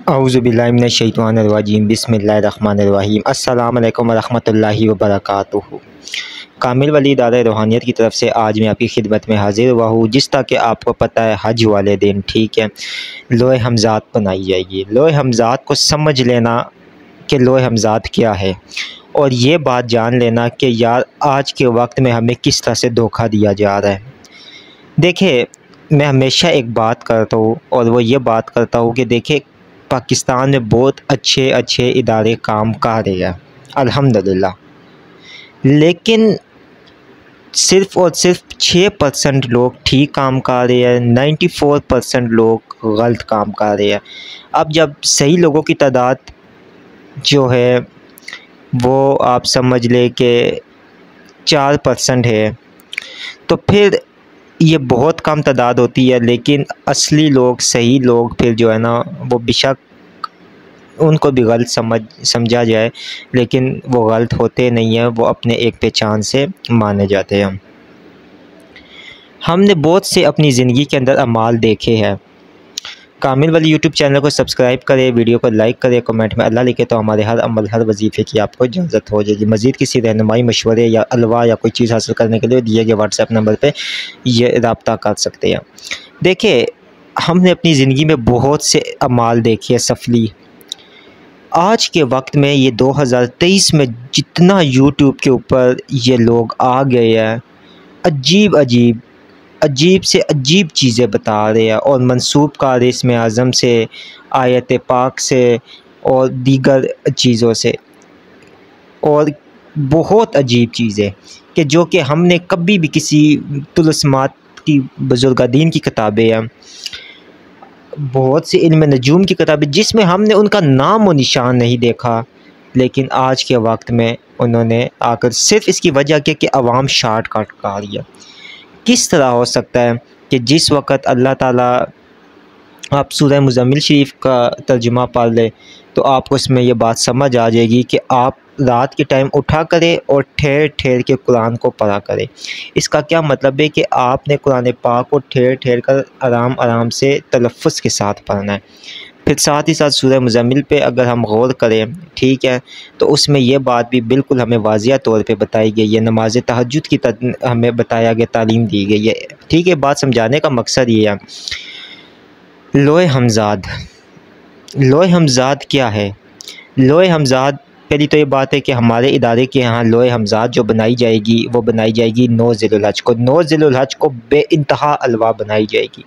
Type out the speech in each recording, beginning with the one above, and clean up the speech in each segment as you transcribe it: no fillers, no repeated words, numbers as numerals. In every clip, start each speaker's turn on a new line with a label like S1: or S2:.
S1: اعوذ باللہ من الشیطان الرجیم بسم اللہ الرحمن الرحیم السلام علیکم ورحمۃ اللہ وبرکاتہ۔ کامل ولی ادارہ روحانیت کی طرف سے آج میں آپ کی خدمت میں حاضر ہوا ہوں، جس طرح کہ آپ کو پتہ ہے حج والے دن ٹھیک ہے لوح حمزات بنائی جائے گی۔ لوح حمزات کو سمجھ لینا کہ لوح حمزات کیا ہے، اور یہ بات جان لینا کہ یار آج کے وقت میں ہمیں کس طرح سے دھوکہ دیا جا رہا ہے۔ دیکھیں، میں ہمیشہ ایک بات کرتا ہوں، اور وہ یہ بات کرتا ہوں کہ دیکھیں پاکستان میں بہت اچھے ادارے کام کر رہے ہیں الحمدللہ، لیکن صرف اور صرف 6% لوگ ٹھیک کام کر رہے ہیں، 94% لوگ غلط کام کر رہے ہیں۔ اب جب صحیح لوگوں کی تعداد جو ہے وہ آپ سمجھ لیں کہ 4% ہے، تو پھر یہ بہت کم تعداد ہوتی ہے، لیکن اصلی لوگ صحیح لوگ پھر جو ہے نا وہ بے شک ان کو بھی غلط سمجھا جائے، لیکن وہ غلط ہوتے نہیں ہیں، وہ اپنے ایک پہچان سے مانے جاتے ہیں۔ ہم نے بہت سے اپنی زندگی کے اندر اعمال دیکھے ہیں۔ کامل ولی یوٹیوب چینل کو سبسکرائب کرے، ویڈیو کو لائک کرے، کمنٹ میں اللہ لکھے تو ہمارے ہر عمل ہر وظیفے کی آپ کو اجازت ہو جائے گی۔ مزید کسی رہنمائی، مشورے یا الوا یا کوئی چیز حاصل کرنے کے لیے دیے گئے واٹس ایپ نمبر پہ یہ رابطہ کر سکتے ہیں۔ دیکھیں، ہم نے اپنی زندگی میں بہت سے اعمال دیکھے ہیں سفلی۔ آج کے وقت میں یہ 2023 میں جتنا یوٹیوب کے اوپر یہ لوگ آ گئے ہیں، عجیب سے عجیب چیزیں بتا رہے ہیں، اور منسوب کار اسم اعظم سے، آیت پاک سے اور دیگر چیزوں سے، اور بہت عجیب چیزیں کہ جو کہ ہم نے کبھی بھی کسی طلسمات کی بزرگادین کی کتابیں ہیں، بہت سی علم نجوم کی کتابیں جس میں ہم نے ان کا نام و نشان نہیں دیکھا، لیکن آج کے وقت میں انہوں نے آ کر صرف اس کی وجہ کہ عوام شارٹ کٹ کر لیا۔ کس طرح ہو سکتا ہے کہ جس وقت اللہ تعالیٰ، آپ سورہ مزمل شریف کا ترجمہ پڑھ لیں تو آپ کو اس میں یہ بات سمجھ آ جائے گی کہ آپ رات کے ٹائم اٹھا کرے اور ٹھہر ٹھہر کے قرآن کو پڑھا کرے۔ اس کا کیا مطلب ہے کہ آپ نے قرآن پاک کو ٹھہر ٹھہر کر آرام سے تلفظ کے ساتھ پڑھنا ہے۔ پھر ساتھ ہی ساتھ سورہ مزمل پہ اگر ہم غور کریں ٹھیک ہے تو اس میں یہ بات بھی بالکل ہمیں واضح طور پہ بتائی گئی ہے، نماز تہجد کی ہمیں بتایا گیا، تعلیم دی گئی ہے ٹھیک ہے۔ بات سمجھانے کا مقصد یہ ہے، لوح حمزات کیا ہے؟ لوح حمزات، پہلی تو یہ بات ہے کہ ہمارے ادارے کے یہاں لوح حمزات جو بنائی جائے گی وہ بنائی جائے گی 9 ذی الحج کو۔ 9 ذی الحج کو بے انتہا الوا بنائی جائے گی،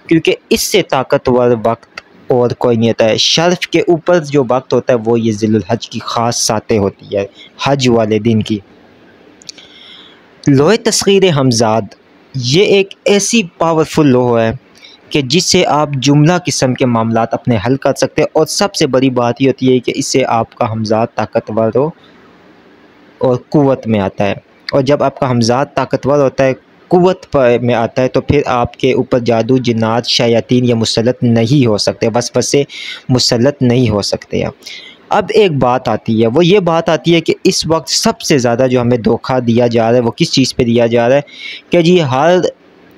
S1: کیونکہ اس سے طاقتور وقت اور کوئی نہیں ہوتا ہے۔ شرف کے اوپر جو وقت ہوتا ہے وہ یہ ذی الحج کی خاص ساتیں ہوتی ہے، حج والے دن کی۔ لوح تصغیر حمزات یہ ایک ایسی پاورفل لوح ہے کہ جس سے آپ جملہ قسم کے معاملات اپنے حل کر سکتے ہیں، اور سب سے بڑی بات یہ ہوتی ہے کہ اس سے آپ کا حمزات طاقتور ہو اور قوت میں آتا ہے، اور جب آپ کا حمزات طاقتور ہوتا ہے، قوت میں آتا ہے، تو پھر آپ کے اوپر جادو، جنات، شیاطین یا مسلط نہیں ہو سکتے، وسوسے مسلط نہیں ہو سکتے ہیں۔ اب ایک بات آتی ہے، وہ یہ بات آتی ہے کہ اس وقت سب سے زیادہ جو ہمیں دھوکہ دیا جا رہا ہے وہ کس چیز پہ دیا جا رہا ہے کہ جی ہر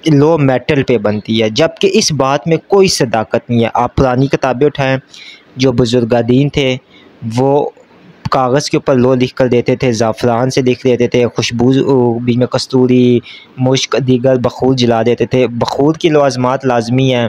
S1: لو میٹل پہ بنتی ہے، جبکہ اس بات میں کوئی صداقت نہیں ہے۔ آپ پرانی کتابیں اٹھائیں، جو بزرگادین تھے وہ کاغذ کے اوپر لو لکھ کر دیتے تھے، زعفران سے لکھ دیتے تھے، خوشبو بیچ میں کستوری، مشک، دیگر بخور جلا دیتے تھے۔ بخور کی لوازمات لازمی ہیں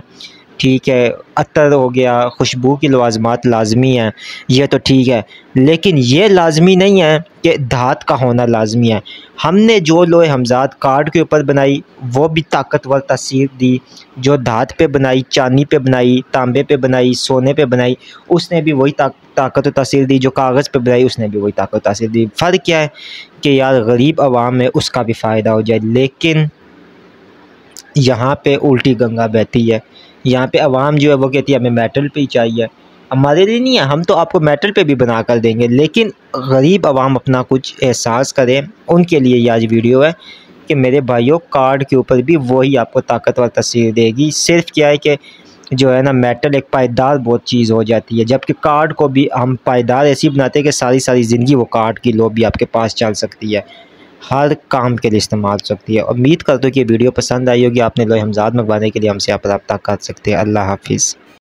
S1: ٹھیک ہے، عطر ہو گیا، خوشبو کی لوازمات لازمی ہیں، یہ تو ٹھیک ہے، لیکن یہ لازمی نہیں ہے کہ دھات کا ہونا لازمی ہے۔ ہم نے جو لوح حمزات کارڈ کے اوپر بنائی وہ بھی طاقتور تاثیر دی، جو دھات پہ بنائی، چاندی پہ بنائی، تانبے پہ بنائی، سونے پہ بنائی، اس نے بھی وہی طاقت و تاثیر دی، جو کاغذ پہ بنائی اس نے بھی وہی طاقت و تاثیر دی۔ فرق کیا ہے کہ یار غریب عوام ہے اس کا بھی فائدہ ہو جائے، لیکن یہاں پہ الٹی گنگا بہتی ہے۔ یہاں پہ عوام جو ہے وہ کہتی ہے ہمیں میٹل پہ ہی چاہیے، ہمارے لیے نہیں ہے، ہم تو آپ کو میٹل پہ بھی بنا کر دیں گے، لیکن غریب عوام اپنا کچھ احساس کریں، ان کے لیے یہ آج ویڈیو ہے کہ میرے بھائیوں کارڈ کے اوپر بھی وہی آپ کو طاقتور تاثیر دے گی۔ صرف کیا ہے کہ جو ہے نا میٹل ایک پائیدار بہت چیز ہو جاتی ہے، جبکہ کارڈ کو بھی ہم پائیدار ایسی بناتے ہیں کہ ساری زندگی وہ کارڈ کی لو بھی آپ کے پاس چل سکتی ہے، ہر کام کے لیے استعمال ہو سکتی ہے۔ امید کرتا ہوں کہ یہ ویڈیو پسند آئی ہوگی، آپ نے لوح حمزات منگوانے کے لیے ہم سے آپ رابطہ کر سکتے ہیں۔ اللہ حافظ۔